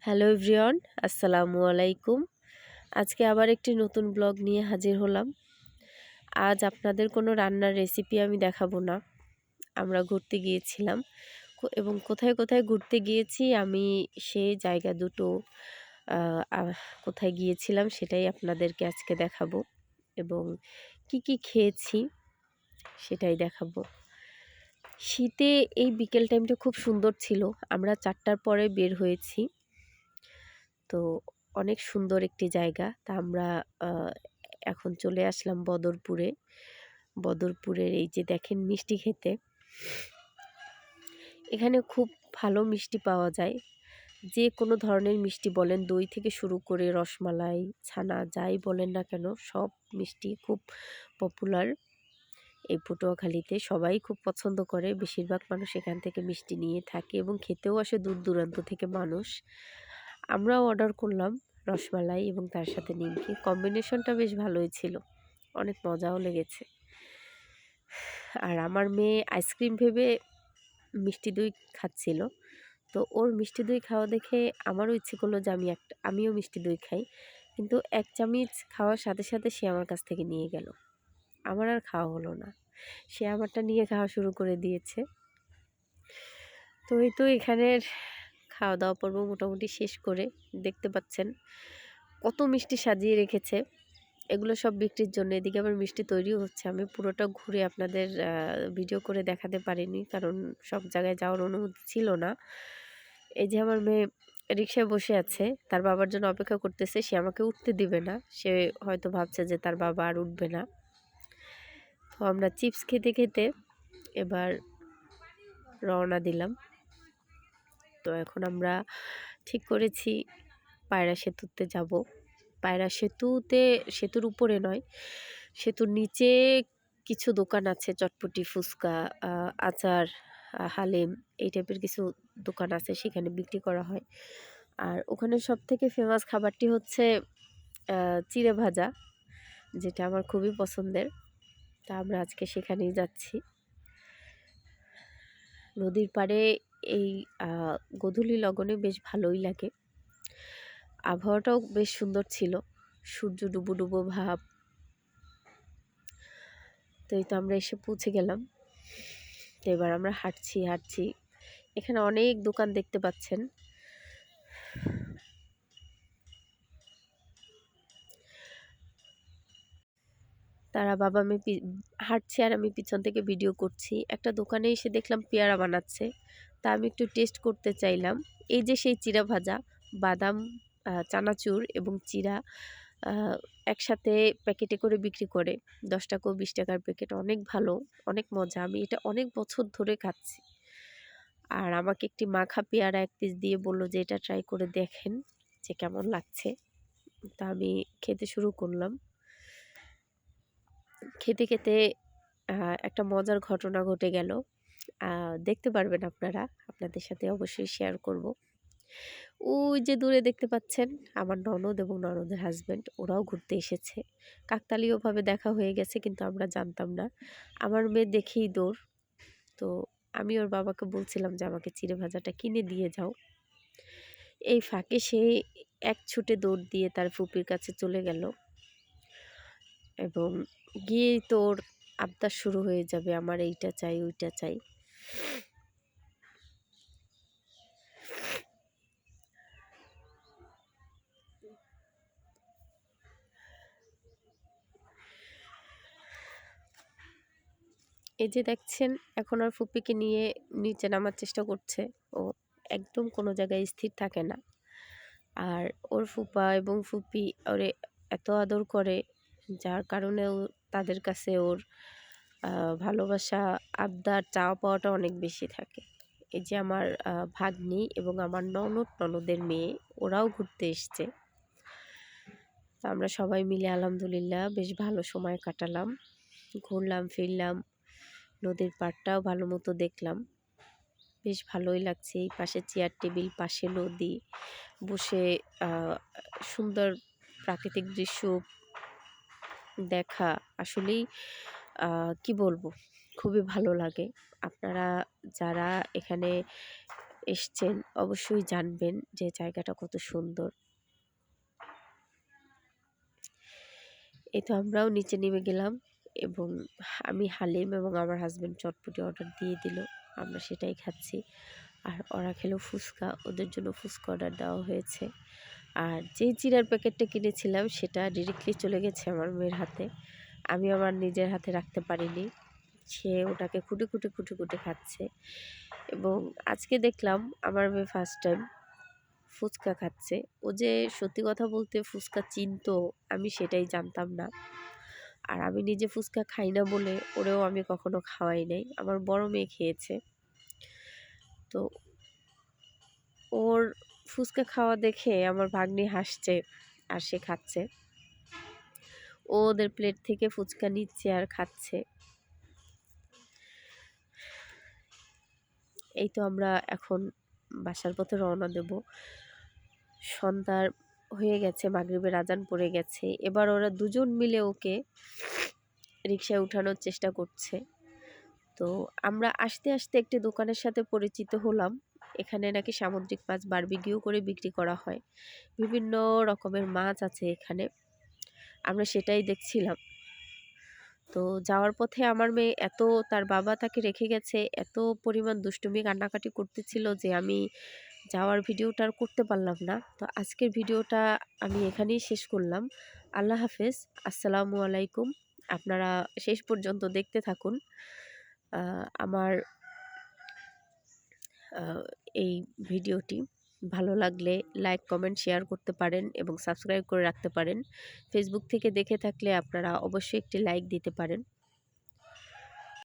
Hello everyone, আসসালামু আলাইকুম। আজকে আবার একটি নতুন ব্লগ নিয়ে হাজির হলাম। আজ আপনাদের কোনো রান্নার রেসিপি আমি দেখাবো না। আমরা ঘুরতে গিয়েছিলাম এবং কোথায় কোথায় ঘুরতে গিয়েছি আমি সেই জায়গা দুটো কোথায় গিয়েছিলাম সেটাই আপনাদেরকে আজকে দেখাবো এবং কি কি খেয়েছি সেটাই দেখাবো। শীতে এই বিকেল টাইমটা খুব সুন্দর ছিল। আমরা 4টার পরে বের হয়েছি। তো অনেক সুন্দর একটি জায়গা। তা আমরা এখন চলে আসলাম বদরপুরে। বদরপুরের এই যে দেখেন মিষ্টি খেতে। এখানে খুব ভালো মিষ্টি পাওয়া যায়। যে কোনো ধরনের মিষ্টি বলেন, দই থেকে শুরু করে রসমালাই, ছানা যাই বলেন না কেন সব মিষ্টি খুব পপুলার এই পটুয়াখালীতে। সবাই খুব পছন্দ করে। বেশিরভাগ মানুষ এখান থেকে মিষ্টি নিয়ে থাকে এবং খেতেও আসে দূর দূরান্ত থেকে মানুষ। আমরাও অর্ডার করলাম রসমালাই এবং তার সাথে নিমকি। কম্বিনেশনটা বেশ ভালোই ছিল, অনেক মজাও লেগেছে। আর আমার মেয়ে আইসক্রিম ভেবে মিষ্টি দই খাচ্ছিল। তো ওর মিষ্টি দই খাওয়া দেখে আমারও ইচ্ছে করলো যে আমিও মিষ্টি দই খাই। কিন্তু 1 চামচ খাওয়ার সাথে সাথে সে আমার কাছ থেকে নিয়ে গেল। আমার আর খাওয়া হলো না। সে আমারটা নিয়ে খাওয়া শুরু করে দিয়েছে। তো এই তো এখানের খাওয়া দাওয়া পর্ব মোটামুটি শেষ করে দেখতে পাচ্ছেন কত মিষ্টি সাজিয়ে রেখেছে। এগুলো সব বিক্রির জন্য। এদিকে আবার মিষ্টি তৈরিও হচ্ছে। আমি পুরোটা ঘুরে আপনাদের ভিডিও করে দেখাতে পারিনি, কারণ সব জায়গায় যাওয়ার অনুমতি ছিল না। এই যে আমার মেয়ে রিকশায় বসে আছে, তার বাবার জন্য অপেক্ষা করতেছে। সে আমাকে উঠতে দিবে না। সে হয়তো ভাবছে যে তার বাবা আর উঠবে না। তো আমরা চিপস খেতে খেতে এবার রওনা দিলাম। তো এখন আমরা ঠিক করেছি পায়রা সেতুতে যাব। পায়রা সেতুতে, সেতুর উপরে নয়, সেতুর নিচে কিছু দোকান আছে, চটপটি, ফুচকা, আচার, হালিম এই টাইপের কিছু দোকান আছে, সেখানে বিক্রি করা হয়। আর ওখানে সবথেকে ফেমাস খাবারটি হচ্ছে চিড়ে ভাজা, যেটা আমার খুবই পছন্দের। তা আমরা আজকে সেখানেই যাচ্ছি। নদীর পাড়ে এই গোধূলি লগনে বেশ ভালোই লাগে। আবহাওয়াটাও বেশ সুন্দর ছিল, সূর্য ডুবো ডুবো ভাব। তো এই তো আমরা এসে পৌঁছে গেলাম। তো এবার আমরা হাঁটছি। এখানে অনেক দোকান দেখতে পাচ্ছেন। তারা বাবা মেয়ে হাঁটছে আর আমি পিছন থেকে ভিডিও করছি। একটা দোকানে এসে দেখলাম পেয়ারা বানাচ্ছে। তা আমি একটু টেস্ট করতে চাইলাম। এই যে সেই চিড়া ভাজা, বাদাম, চানাচুর এবং চিড়া একসাথে প্যাকেটে করে বিক্রি করে। 10 টাকা ও 20 টাকার প্যাকেট। অনেক ভালো, অনেক মজা। আমি এটা অনেক বছর ধরে খাচ্ছি। আর আমাকে একটি মাখা পেয়ারা 1 পিস দিয়ে বলল যে এটা ট্রাই করে দেখেন যে কেমন লাগছে। তা আমি খেতে শুরু করলাম। খেতে খেতে একটা মজার ঘটনা ঘটে গেল। দেখতে পারবেন আপনারা, আপনাদের সাথে অবশ্যই শেয়ার করব। ওই যে দূরে দেখতে পাচ্ছেন আমার ননদ এবং ননদের হাজব্যান্ড, ওরাও ঘুরতে এসেছে। কাকতালীয়ভাবে দেখা হয়ে গেছে, কিন্তু আমরা জানতাম না। আমার মেয়ে দেখেই দৌড়। তো আমি ওর বাবাকে বলছিলাম যে আমাকে চিড়ে ভাজাটা কিনে দিয়ে যাও। এই ফাঁকে সে এক ছুটে দৌড় দিয়ে তার ফুপির কাছে চলে গেল এবং গিয়েই তোর আবদার শুরু হয়ে যাবে, আমার এইটা চাই ওইটা চাই। এই যে দেখছেন এখন আর ফুপিকে নিয়ে নিচে নামার চেষ্টা করছে। ও একদম কোনো জায়গায় স্থির থাকে না। আর ওর ফুপা এবং ফুপি ওরে এত আদর করে, যার কারণে ও তাদের কাছে ওর ভালোবাসা, আবদার, চাওয়া পাওয়াটা অনেক বেশি থাকে। এই যে আমার ভাগ্নি এবং আমার ননদের মেয়ে, ওরাও ঘুরতে এসছে। তো আমরা সবাই মিলে আলহামদুলিল্লাহ বেশ ভালো সময় কাটালাম। ঘুরলাম ফিরলাম, নদীর পাড়টাও ভালো মতো দেখলাম। বেশ ভালোই লাগছে। এই পাশে চেয়ার টেবিল, পাশে নদী, বসে সুন্দর প্রাকৃতিক দৃশ্য দেখা আসলেই কি বলবো, খুবই ভালো লাগে। আপনারা যারা এখানে এসছেন অবশ্যই জানবেন যে জায়গাটা কত সুন্দর। এই তো আমরাও নিচে নেমে গেলাম এবং আমি হালিম এবং আমার হাসব্যান্ড চটপটি অর্ডার দিয়ে দিল। আমরা সেটাই খাচ্ছি। আর ওরা খেলো ফুচকা, ওদের জন্য ফুচকা অর্ডার দেওয়া হয়েছে। আর যে চিড়ার প্যাকেটটা কিনেছিলাম সেটা ডিরেক্টলি চলে গেছে আমার মেয়ের হাতে। আমি আমার নিজের হাতে রাখতে পারিনি। সে ওটাকে খুঁটে খাচ্ছে। এবং আজকে দেখলাম আমার মেয়ে ফার্স্ট টাইম ফুচকা খাচ্ছে। ও যে সত্যি কথা বলতে ফুচকা চিনতো আমি সেটাই জানতাম না। আর আমি নিজে ফুচকা খাই না বলে ওরেও আমি কখনো খাওয়াই নাই। আমার বড় মেয়ে খেয়েছে। তো ওর ফুচকা খাওয়া দেখে আমার ভাগ্নি হাসছে আর সে খাচ্ছে। ও ওদের প্লেট থেকে ফুচকা নিচ্ছে আর খাচ্ছে। এই তো আমরা এখন বাসার পথে রওনা দেব। সন্ধ্যা হয়ে গেছে, মাগরিবের আজান পড়ে গেছে। এবার ওরা দুজন মিলে ওকে রিকশায় উঠানোর চেষ্টা করছে। তো আমরা আসতে একটি দোকানের সাথে পরিচিত হলাম। এখানে নাকি সামুদ্রিক মাছ বারবিকিউ করে বিক্রি করা হয়। বিভিন্ন রকমের মাছ আছে এখানে। আমরা সেটাই দেখছিলাম। তো যাওয়ার পথে আমার মেয়ে তার বাবা তাকে রেখে গেছে, এত পরিমাণ দুষ্টুমি কান্নাকাটি করতেছিল যে আমি যাওয়ার ভিডিওটা আর করতে পারলাম না। তো আজকের ভিডিওটা আমি এখানেই শেষ করলাম। আল্লাহ হাফেজ। আসসালামু আলাইকুম। আপনারা শেষ পর্যন্ত দেখতে থাকুন। আমার এই ভিডিওটি ভালো লাগলে লাইক, কমেন্ট, শেয়ার করতে পারেন এবং সাবস্ক্রাইব করে রাখতে পারেন। ফেসবুক থেকে দেখে থাকলে আপনারা অবশ্যই একটি লাইক দিতে পারেন।